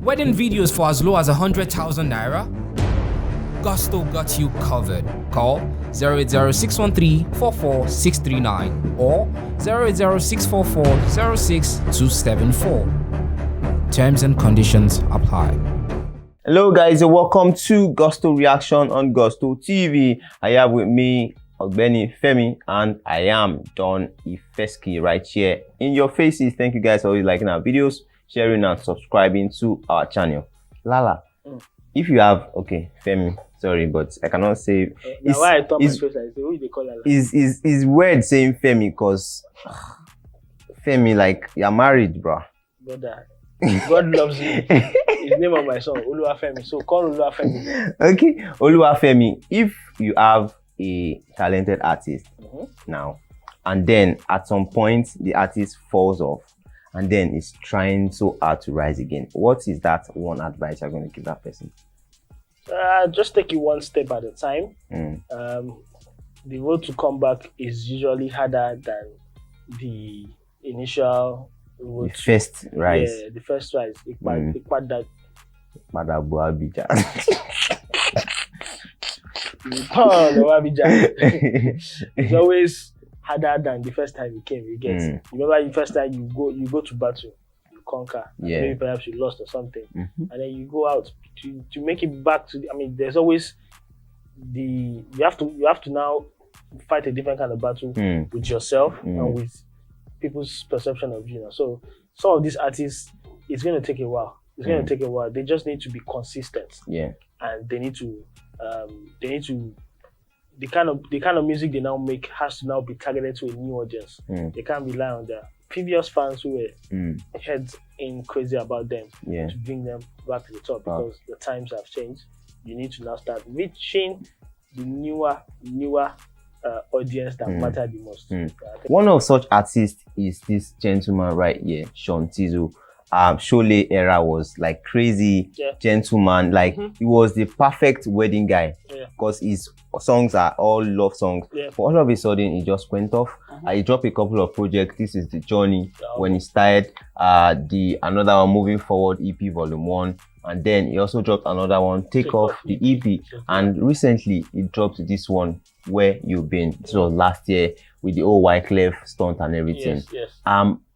Wedding videos for as low as 100,000 naira? Gusto got you covered. Call 080-613-44639 or 080-644-06274. Terms and conditions apply. Hello guys, and welcome to Gusto Reaction on Gusto TV. I have with me Ogbeni Femi and I am Don Ifeski right here in your faces. Thank you guys for always liking our videos, sharing and subscribing to our channel. Lala, if you have, okay, Femi, sorry, but I cannot say. Why I thought my face like who they call Lala? Is weird saying Femi because Femi, like, you're married, bro. Brother, God loves you. His name of my son, Oluwafemi. So call Oluwafemi. Okay, Oluwafemi, if you have a talented artist now, and then at some point the artist falls off, and then is trying so hard to rise again, what is that one advice you're going to give that person? Just take it one step at a time. The road to come back is usually harder than the initial road. The first rise. Yeah, the first rise. It's always harder than the first time you came. You get. Remember the first time you go to battle, you conquer. Yeah. Maybe perhaps you lost or something, and then you go out to make it back to. I mean, there's always you have to now fight a different kind of battle with yourself and with people's perception of you. So some of these artists, it's going to take a while. It's going to take a while. They just need to be consistent. Yeah. And they need to the kind of music they now make has to now be targeted to a new audience. They can't rely on their previous fans who were heads in crazy about them to bring them back to the top, because the times have changed. You need to now start reaching the newer audience that matter the most. One of such artists is this gentleman right here, Tizzle. Shole era was like crazy gentleman, like he was the perfect wedding guy because his songs are all love songs. But all of a sudden he just went off. He dropped a couple of projects. This is the journey when he started another one, Moving Forward EP Volume 1, and then he also dropped another one, Take Off the EP, and recently he dropped this one, Where You Been. This was last year with the old WIZKID stunt and everything.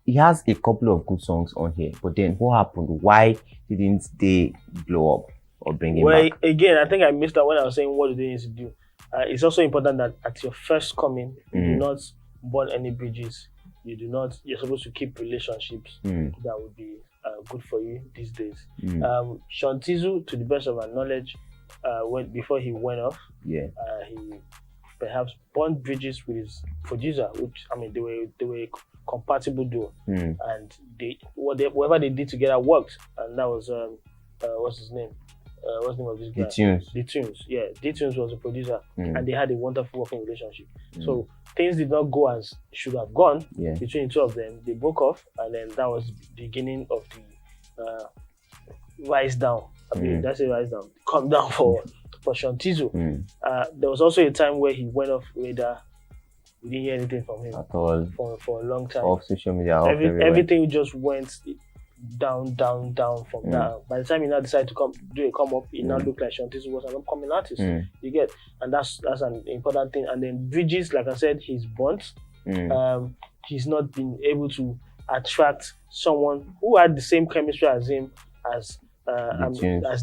He has a couple of good songs on here, but then what happened? Why didn't they blow up or bring him back? Again, I think I missed that when I was saying what do they need to do. It's also important that at your first coming, you do not burn any bridges. You're supposed to keep relationships that would be good for you these days. Tizzle, to the best of my knowledge, before he went off, he perhaps burned bridges with his producer, which, I mean, they were compatible duo, and whatever they did together worked, and that was what's his name? What's the name of this guy? D-Tunes. Yeah, D-Tunes was a producer, and they had a wonderful working relationship. So things did not go as should have gone between the two of them. They broke off, and then that was the beginning of the rise down. I mean, that's a rise down. Come down for Tizzle. There was also a time where he went off radar. We didn't hear anything from him at all for a long time. Off social media, everything just went down from there. By the time he now decided to do a come up, it now looked like Tizzle was an upcoming artist. You get, and that's an important thing. And then bridges, like I said, he's burnt. He's not been able to attract someone who had the same chemistry as him as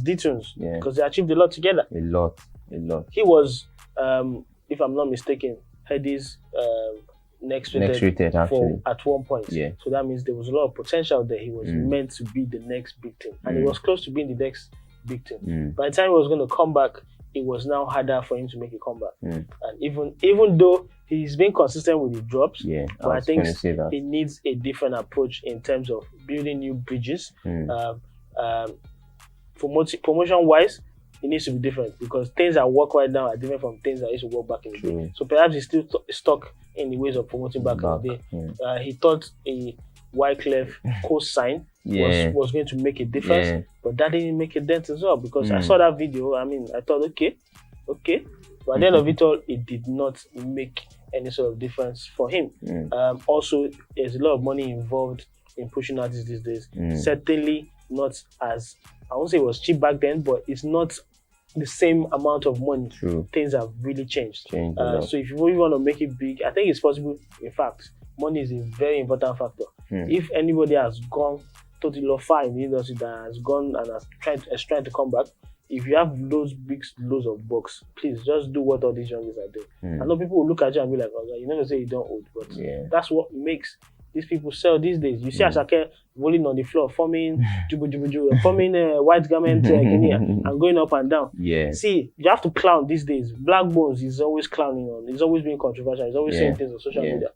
D-Tunes, because they achieved a lot together. A lot. He was, if I'm not mistaken, Hedy's next rated at one point. So that means there was a lot of potential there. He was meant to be the next big thing, and he was close to being the next big thing. By the time he was going to come back, it was now harder for him to make a comeback. And even though he's been consistent with the drops, but I think he needs a different approach in terms of building new bridges. Promotion wise, it needs to be different, because things that work right now are different from things that used to work back in the day. So perhaps he's still stuck in the ways of promoting back in the day. He thought a WIZKID co-sign was going to make a difference, but that didn't make a dent as well, because I saw that video. I mean, I thought, okay, but at the end of it all, it did not make any sort of difference for him. Also, there's a lot of money involved in pushing artists these days. Certainly, not as, I won't say it was cheap back then, but it's not the same amount of money. True. Things have really changed. So if you really want to make it big, I think it's possible. In fact, money is a very important factor. If anybody has gone totally far in the industry that has gone and is trying to come back, if you have loads of bucks, please just do what all these youngsters are doing. I know people will look at you and be like, oh, you never say you don't owe, but that's what makes these people sell these days. You see Asake rolling on the floor, forming forming white garment and going up and down. See, you have to clown these days. Black Bones is always clowning on. He's always being controversial. He's always saying things on social media.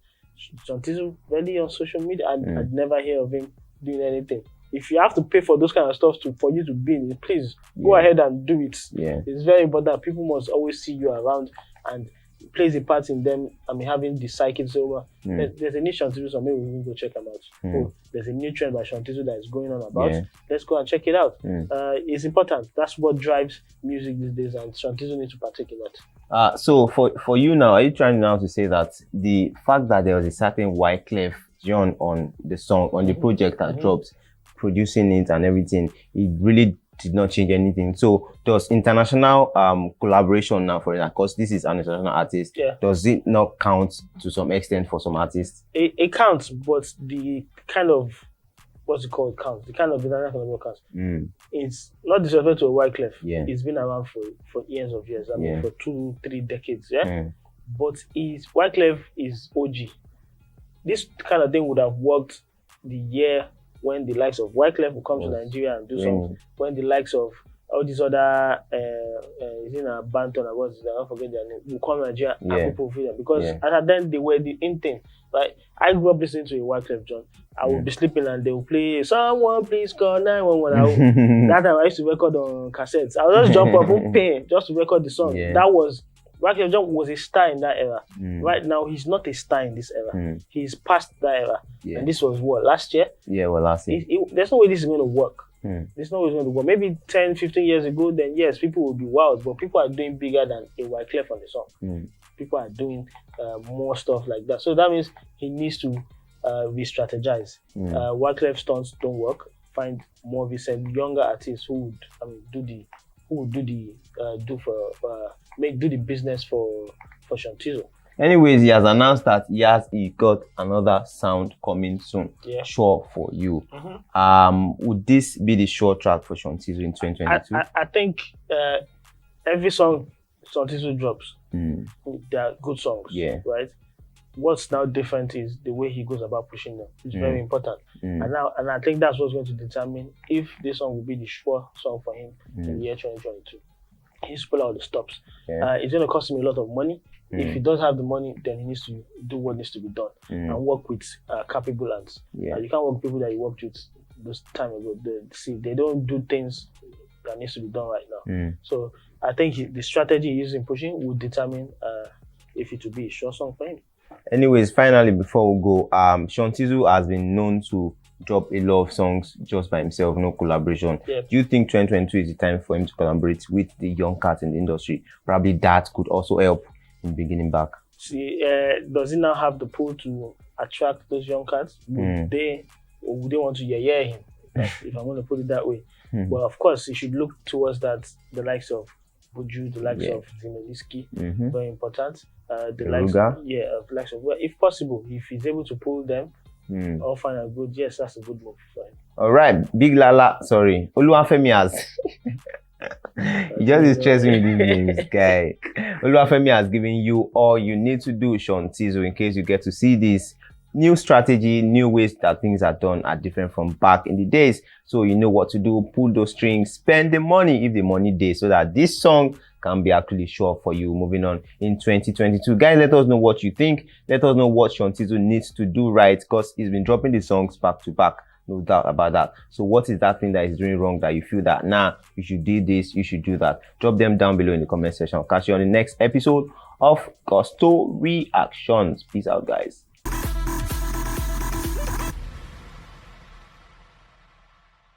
Tizzle really on social media. I'd never hear of him doing anything. If you have to pay for those kind of stuff for you to be in it, please go ahead and do it. It's very important. People must always see you around and plays a part in them. Having the psychics over. There's a new Shantizu song, maybe we can go check them out. There's a new trend by Shantizu that is going on about. Let's go and check it out. It's important. That's what drives music these days, and Shantizu needs to partake in that. So for you now, are you trying now to say that the fact that there was a certain Wyclef John on the song, on the project that dropped, producing it and everything, it really did not change anything? So does international collaboration now, for example, because this is an international artist, does it not count to some extent for some artists? It counts, but the kind of, what's it called, counts. The kind of international counts. It's not disrespect to a Wyclef. It's been around for years of years. For 2-3 decades. But Wyclef is OG. This kind of thing would have worked the year when the likes of Wyclef will come to Nigeria and do something. When the likes of all these other Banton, I don't forget their name, will come to Nigeria and people feel them. Because at then they were the in thing. Like, I grew up listening to a Wyclef John. I would be sleeping and they would play, someone please call 911. That time I used to record on cassettes. I would just jump up and pay just to record the song. That was, Wyclef John was a star in that era. Right now, he's not a star in this era. He's past that era. And this was what, last year? Last year. There's no way this is going to work. There's no way it's going to work. Maybe 10, 15 years ago, then yes, people will be wild, but people are doing bigger than a Wyclef on the song. People are doing more stuff like that. So that means he needs to re-strategize. Wyclef stunts don't work. Find more recent younger artists who would do the business for Shantizu. Anyways, he has announced that he got another sound coming soon. Sure for you. Would this be the sure track for Shantizu in 2022? I think every song Shantizu drops, they are good songs. Right? What's now different is the way he goes about pushing them. It's very important. And I think that's what's going to determine if this song will be the sure song for him in the year 2022. He needs to pull out the stops. It's going to cost him a lot of money. If he does have the money, then he needs to do what needs to be done and work with capable hands. You can't work with people that you worked with this time ago. They don't do things that needs to be done right now. So I think the strategy he's using pushing will determine if it will be a sure song for him. Anyways, finally, before we go, Shantizu has been known to drop a lot of songs just by himself, no collaboration. Do you think 2022 is the time for him to collaborate with the young cats in the industry? Probably that could also help in beginning back. See, does he now have the pull to attract those young cats? Would they want to yeah him? If I'm going to put it that way. Well, of course, he should look towards that. The likes of Buju, the likes of WIZKID, very important. The likes of if possible, if he's able to pull them, all fine and good. Yes, that's a good move for him. All right, Big Lala, sorry, Oluwafemi has. He just is stressing with these names, guy. Oluwafemi has given you all you need to do, Shantizu, in case you get to see this new strategy, new ways that things are done are different from back in the days. So you know what to do, pull those strings, spend the money if the money days, so that this song can be actually sure for you moving on in 2022. Guys, let us know what you think. Let us know what Shantizu needs to do right, because he's been dropping the songs back to back. No doubt about that. So what is that thing that he's doing wrong that you feel that, nah, you should do this, you should do that? Drop them down below in the comment section. I'll catch you on the next episode of Gusto Reactions. Peace out, guys.